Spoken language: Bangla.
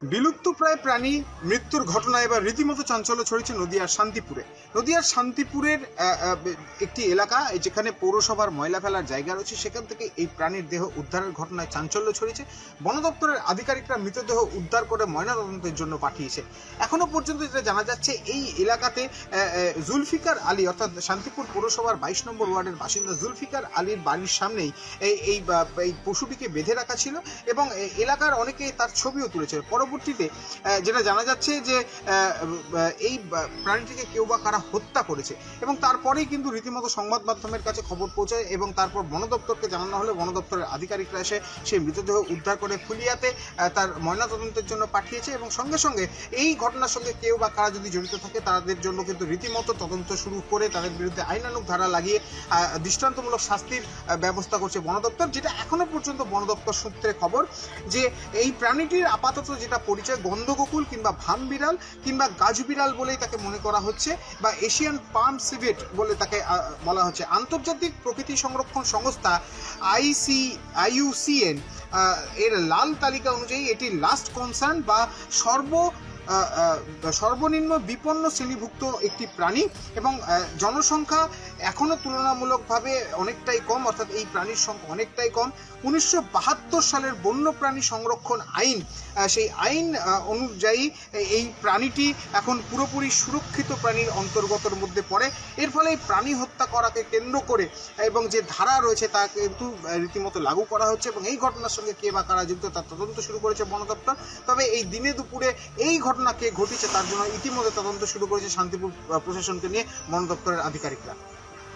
বিলুপ্তপ্রায় প্রাণী মৃত্যুর ঘটনায় এবার রীতিমতো চাঞ্চল্য ছড়িয়েছে নদিয়ার শান্তিপুরে। নদিয়ার শান্তিপুরের একটি এলাকা যেখানে পৌরসভার ময়লা ফেলার জায়গা রয়েছে, সেখান থেকে এই প্রাণীর দেহ উদ্ধারের ঘটনায় চাঞ্চল্য ছড়িয়েছে। বন দপ্তরের আধিকারিকরা মৃতদেহ উদ্ধার করে ময়নাতদন্তের জন্য পাঠিয়েছে। এখনো পর্যন্ত যেটা জানা যাচ্ছে, এই এলাকাতে জুলফিকার আলী অর্থাৎ শান্তিপুর পৌরসভার 22 নম্বর ওয়ার্ডের বাসিন্দা জুলফিকার আলীর বাড়ির সামনেই এই পশুটিকে বেঁধে রাখা ছিল এবং এলাকার অনেকেই তার ছবিও তুলেছে। পরবর্তীতে যেটা জানা যাচ্ছে যে এই প্রাণীটিকে কেউ বা কারা হত্যা করেছে এবং তারপরেই কিন্তু রীতিমতো সংবাদ মাধ্যমের কাছে খবর পৌঁছায় এবং তারপর বন দপ্তরকে জানানো হলে বন দপ্তরের আধিকারিকরা এসে সেই মৃতদেহ উদ্ধার করে ফুলিয়াতে তার ময়নাতদন্তের জন্য পাঠিয়েছে এবং সঙ্গে সঙ্গে এই ঘটনার সঙ্গে কেউ বা কারা যদি জড়িত থাকে তাদের জন্য কিন্তু রীতিমতো তদন্ত শুরু করে তাদের বিরুদ্ধে আইনানুগ ধারা লাগিয়ে দৃষ্টান্তমূলক শাস্তির ব্যবস্থা করছে বন দপ্তর। যেটা এখনো পর্যন্ত বন দপ্তর সূত্রে খবর যে এই প্রাণীটির আপাতত যেটা পরিচয় গন্ধগোকুল কিংবা ভাম বিড়াল কিংবা গাছ বিড়াল বলেই তাকে মনে করা হচ্ছে বা এশিয়ান পাম সিভেট বলে তাকে বলা হচ্ছে। আন্তর্জাতিক প্রকৃতি সংরক্ষণ সংস্থা IUCN এর লাল তালিকা অনুযায়ী এটি লাস্ট কনসার্ন বা সর্বনিম্ন বিপন্ন শ্রেণীভুক্ত একটি প্রাণী এবং জনসংখ্যা এখনো তুলনামূলকভাবে অনেকটাই কম, অর্থাৎ এই প্রাণীর সংখ্যা অনেকটাই কম। 1972 সালের বন্যপ্রাণী সংরক্ষণ আইন, সেই আইন অনুযায়ী এই প্রাণীটি এখন পুরোপুরি সুরক্ষিত প্রাণীর অন্তর্গতর মধ্যে পড়ে। এর ফলে এই প্রাণী হত্যা করাকে কেন্দ্র করে এবং যে ধারা রয়েছে তা কিন্তু রীতিমতো লাগু করা হচ্ছে এবং এই ঘটনার সঙ্গে কে বা কারা যুক্ত তার তদন্ত শুরু করেছে বন দপ্তর। তবে এই দিনে দুপুরে এই ঘটনা কে ঘটেছে তার জন্য ইতিমধ্যে তদন্ত শুরু করেছে শান্তিপুর প্রশাসনকে নিয়ে বন দপ্তরের আধিকারিকরা।